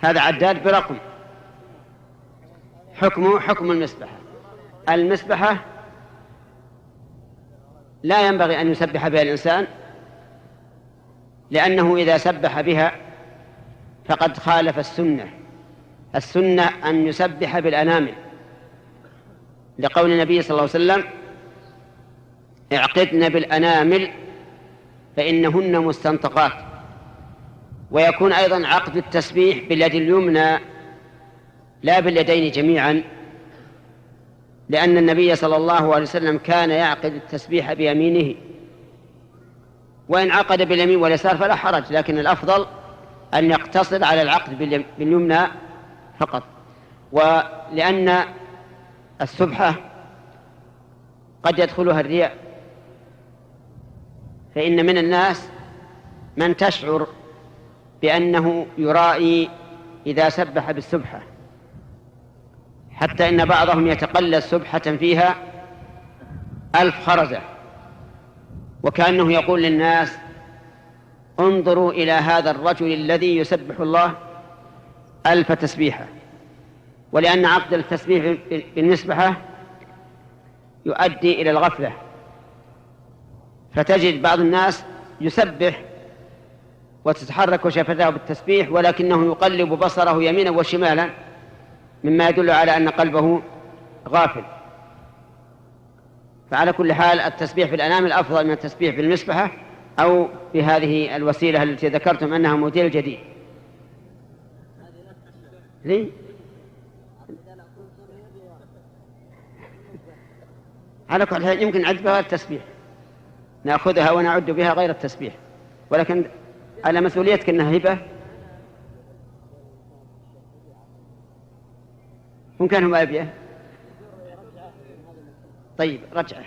هذا عداد برقم، حكمه حكم المسبحة. المسبحة لا ينبغي أن يسبح بها الإنسان، لأنه إذا سبح بها فقد خالف السنة. السنة أن يسبح بالأنامل، لقول النبي صلى الله عليه وسلم: اعقدن بالأنامل فإنهن مستنطقات. ويكون أيضا عقد التسبيح باليد اليمنى لا باليدين جميعا، لأن النبي صلى الله عليه وسلم كان يعقد التسبيح بيمينه، وإن عقد باليمين واليسار فلا حرج، لكن الأفضل أن يقتصر على العقد باليمنى فقط. ولأن السبحة قد يدخلها الرياء، فإن من الناس من تشعر بأنه يرائي إذا سبح بالسبحة، حتى إن بعضهم يتقلد سبحة فيها 1000 خرزة، وكأنه يقول للناس: انظروا إلى هذا الرجل الذي يسبح الله 1000 تسبيحة. ولأن عقد التسبيح بالمسبحة يؤدي إلى الغفلة، فتجد بعض الناس يسبح وتتحرك شفتاه بالتسبيح، ولكنه يقلب بصره يمينا وشمالا، مما يدل على أن قلبه غافل. فعلى كل حال التسبيح بالأنامل أفضل من التسبيح بالمسبحة أو بهذه الوسيلة التي ذكرتم أنها موديل جديد. ليه؟ على كل حال يمكن نعد بها التسبيح، نأخذها ونعد بها غير التسبيح، ولكن على مسؤوليتك أنها هبة. ممكن هو أبيه. طيب رجعه.